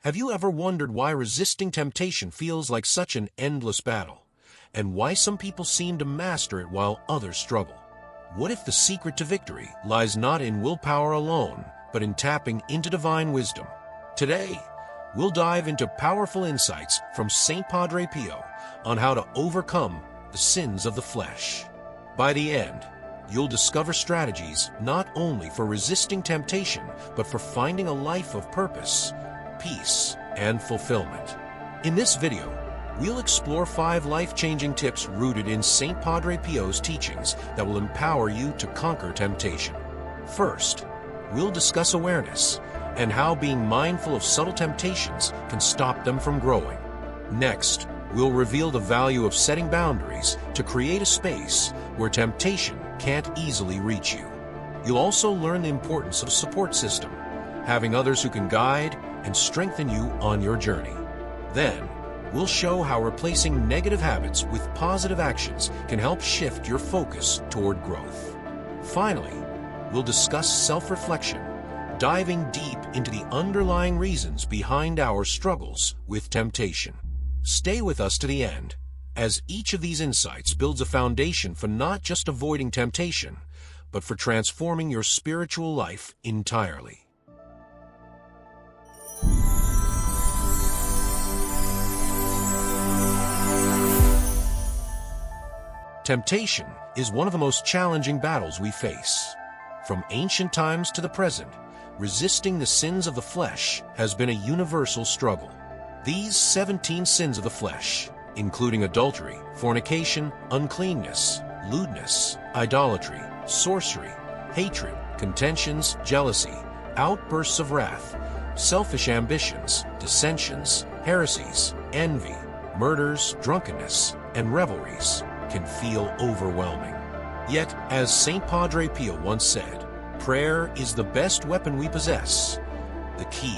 Have you ever wondered why resisting temptation feels like such an endless battle, and why some people seem to master it while others struggle? What if the secret to victory lies not in willpower alone, but in tapping into divine wisdom? Today, we'll dive into powerful insights from St. Padre Pio on how to overcome the sins of the flesh. By the end, you'll discover strategies not only for resisting temptation, but for finding a life of purpose, peace, and fulfillment. In this video, we'll explore 5 life-changing tips rooted in St. Padre Pio's teachings that will empower you to conquer temptation. First, we'll discuss awareness and how being mindful of subtle temptations can stop them from growing. Next, we'll reveal the value of setting boundaries to create a space where temptation can't easily reach you. You'll also learn the importance of a support system, having others who can guide and strengthen you on your journey. Then, we'll show how replacing negative habits with positive actions can help shift your focus toward growth. Finally, we'll discuss self-reflection, diving deep into the underlying reasons behind our struggles with temptation. Stay with us to the end, as each of these insights builds a foundation for not just avoiding temptation, but for transforming your spiritual life entirely. Temptation is one of the most challenging battles we face. From ancient times to the present, resisting the sins of the flesh has been a universal struggle. These 17 sins of the flesh, including adultery, fornication, uncleanness, lewdness, idolatry, sorcery, hatred, contentions, jealousy, outbursts of wrath, selfish ambitions, dissensions, heresies, envy, murders, drunkenness, and revelries, can feel overwhelming. Yet, as St. Padre Pio once said, prayer is the best weapon we possess, the key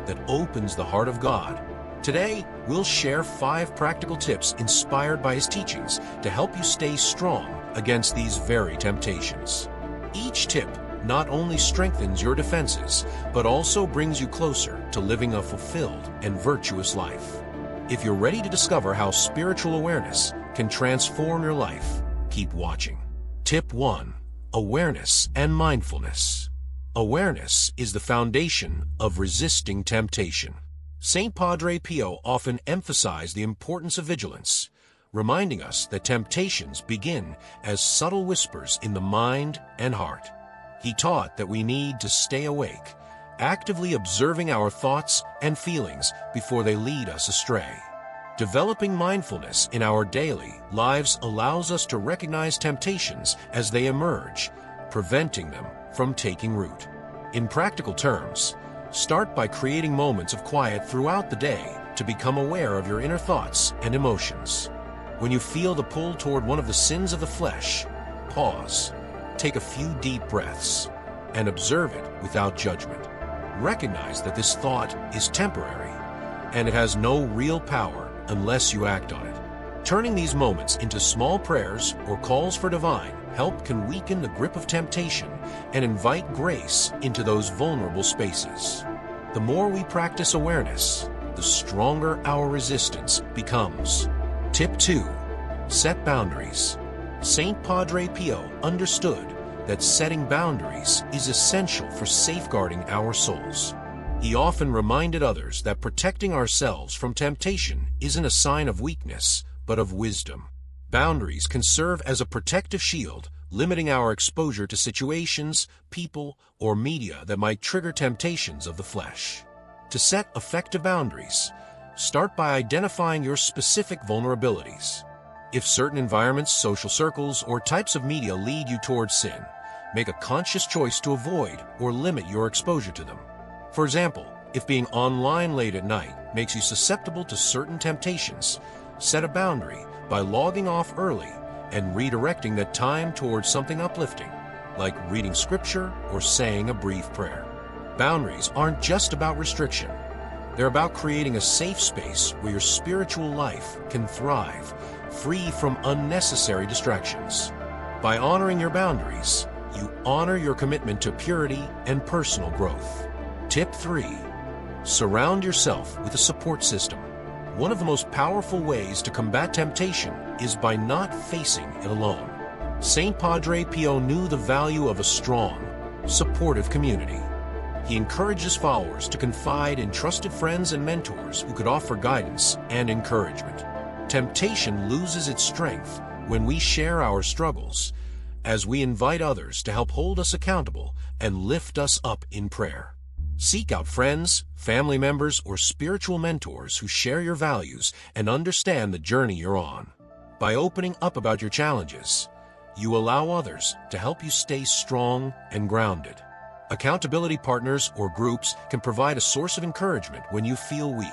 that opens the heart of God. Today, we'll share 5 practical tips inspired by his teachings to help you stay strong against these very temptations. Each tip not only strengthens your defenses, but also brings you closer to living a fulfilled and virtuous life. If you're ready to discover how spiritual awareness can transform your life, keep watching. Tip 1. Awareness and mindfulness. Awareness is the foundation of resisting temptation. St. Padre Pio often emphasized the importance of vigilance, reminding us that temptations begin as subtle whispers in the mind and heart. He taught that we need to stay awake, actively observing our thoughts and feelings before they lead us astray. Developing mindfulness in our daily lives allows us to recognize temptations as they emerge, preventing them from taking root. In practical terms, start by creating moments of quiet throughout the day to become aware of your inner thoughts and emotions. When you feel the pull toward one of the sins of the flesh, pause, take a few deep breaths, and observe it without judgment. Recognize that this thought is temporary, and it has no real power unless you act on it. Turning these moments into small prayers or calls for divine help can weaken the grip of temptation and invite grace into those vulnerable spaces. The more we practice awareness, the stronger our resistance becomes. Tip 2. Set boundaries. St. Padre Pio understood that setting boundaries is essential for safeguarding our souls. He often reminded others that protecting ourselves from temptation isn't a sign of weakness, but of wisdom. Boundaries can serve as a protective shield, limiting our exposure to situations, people, or media that might trigger temptations of the flesh. To set effective boundaries, start by identifying your specific vulnerabilities. If certain environments, social circles, or types of media lead you towards sin, make a conscious choice to avoid or limit your exposure to them. For example, if being online late at night makes you susceptible to certain temptations, set a boundary by logging off early and redirecting that time towards something uplifting, like reading scripture or saying a brief prayer. Boundaries aren't just about restriction. They're about creating a safe space where your spiritual life can thrive, free from unnecessary distractions. By honoring your boundaries, you honor your commitment to purity and personal growth. Tip 3. Surround yourself with a support system. One of the most powerful ways to combat temptation is by not facing it alone. Saint Padre Pio knew the value of a strong, supportive community. He encouraged his followers to confide in trusted friends and mentors who could offer guidance and encouragement. Temptation loses its strength when we share our struggles, as we invite others to help hold us accountable and lift us up in prayer. Seek out friends, family members, or spiritual mentors who share your values and understand the journey you're on. By opening up about your challenges, you allow others to help you stay strong and grounded. Accountability partners or groups can provide a source of encouragement when you feel weak,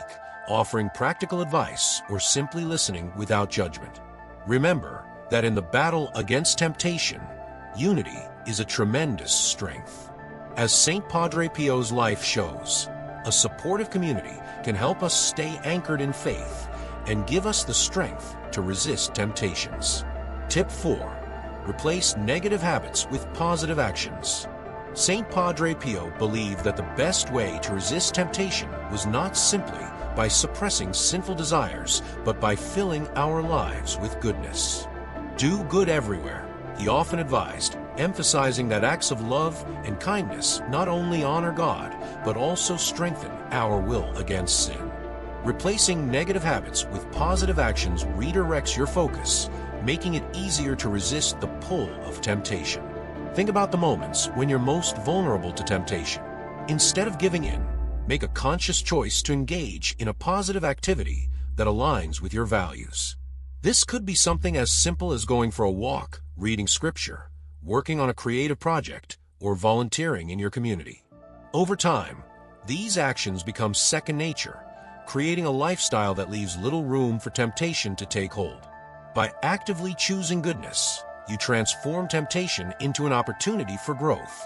offering practical advice or simply listening without judgment. Remember that in the battle against temptation, unity is a tremendous strength. As Saint Padre Pio's life shows, a supportive community can help us stay anchored in faith and give us the strength to resist temptations. Tip 4. Replace negative habits with positive actions. Saint Padre Pio believed that the best way to resist temptation was not simply by suppressing sinful desires, but by filling our lives with goodness. Do good everywhere, he often advised, emphasizing that acts of love and kindness not only honor God, but also strengthen our will against sin. Replacing negative habits with positive actions redirects your focus, making it easier to resist the pull of temptation. Think about the moments when you're most vulnerable to temptation. Instead of giving in, make a conscious choice to engage in a positive activity that aligns with your values. This could be something as simple as going for a walk, reading scripture, working on a creative project, or volunteering in your community. Over time, these actions become second nature, creating a lifestyle that leaves little room for temptation to take hold. By actively choosing goodness, you transform temptation into an opportunity for growth,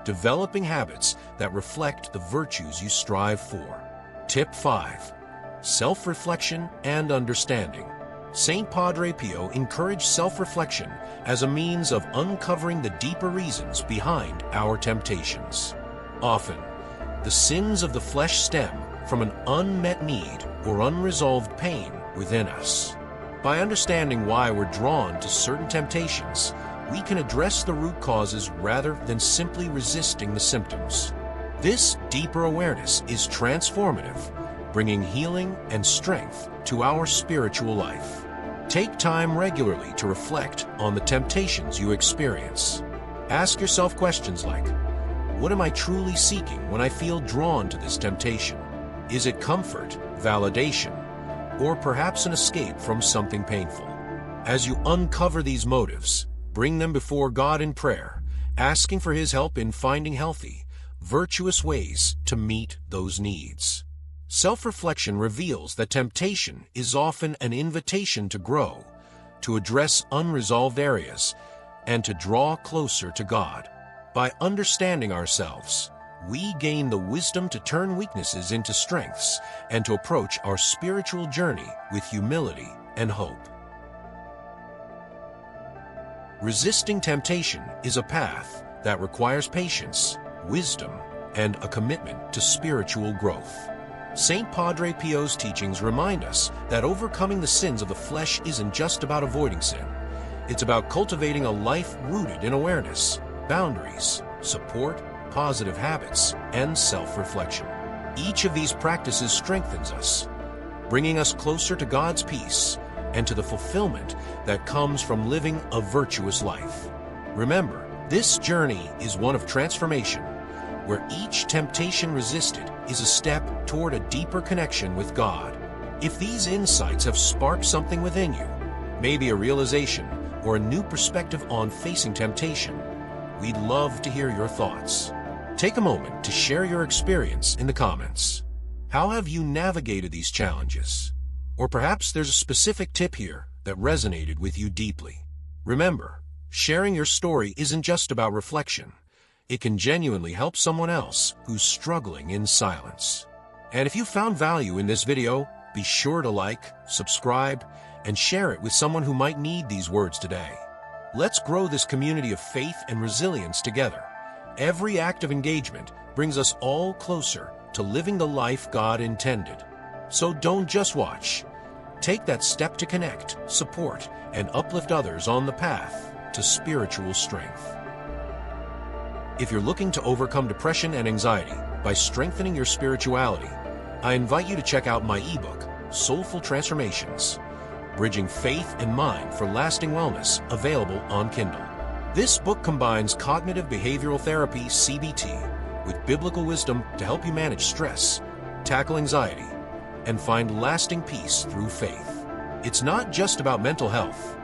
developing habits that reflect the virtues you strive for. Tip 5. Self-reflection and understanding. Saint Padre Pio encouraged self-reflection as a means of uncovering the deeper reasons behind our temptations. Often, the sins of the flesh stem from an unmet need or unresolved pain within us. By understanding why we're drawn to certain temptations, we can address the root causes rather than simply resisting the symptoms. This deeper awareness is transformative, bringing healing and strength to our spiritual life. Take time regularly to reflect on the temptations you experience. Ask yourself questions like, what am I truly seeking when I feel drawn to this temptation? Is it comfort, validation, or perhaps an escape from something painful? As you uncover these motives, bring them before God in prayer, asking for His help in finding healthy, virtuous ways to meet those needs. Self-reflection reveals that temptation is often an invitation to grow, to address unresolved areas, and to draw closer to God. By understanding ourselves, we gain the wisdom to turn weaknesses into strengths and to approach our spiritual journey with humility and hope. Resisting temptation is a path that requires patience, wisdom, and a commitment to spiritual growth. Saint Padre Pio's teachings remind us that overcoming the sins of the flesh isn't just about avoiding sin. It's about cultivating a life rooted in awareness, boundaries, support, positive habits, and self-reflection. Each of these practices strengthens us, bringing us closer to God's peace and to the fulfillment that comes from living a virtuous life. Remember, this journey is one of transformation, where each temptation resisted is a step toward a deeper connection with God. If these insights have sparked something within you, maybe a realization or a new perspective on facing temptation, we'd love to hear your thoughts. Take a moment to share your experience in the comments. How have you navigated these challenges? Or perhaps there's a specific tip here that resonated with you deeply. Remember, sharing your story isn't just about reflection. It can genuinely help someone else who's struggling in silence. And if you found value in this video, be sure to like, subscribe, and share it with someone who might need these words today. Let's grow this community of faith and resilience together. Every act of engagement brings us all closer to living the life God intended. So don't just watch. Take that step to connect, support, and uplift others on the path to spiritual strength. If you're looking to overcome depression and anxiety by strengthening your spirituality, I invite you to check out my ebook, Soulful Transformations, Bridging Faith and Mind for Lasting Wellness, available on Kindle. This book combines cognitive behavioral therapy, CBT, with biblical wisdom to help you manage stress, tackle anxiety, and find lasting peace through faith. It's not just about mental health.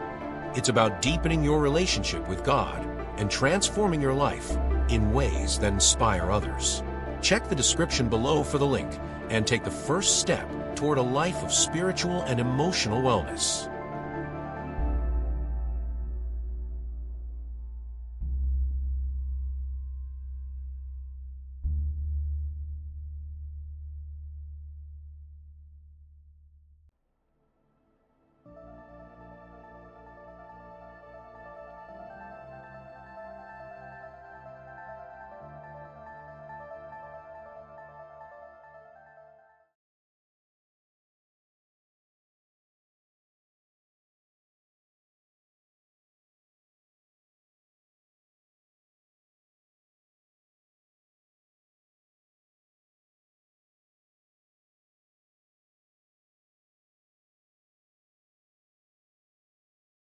It's about deepening your relationship with God and transforming your life in ways that inspire others. Check the description below for the link and take the first step toward a life of spiritual and emotional wellness.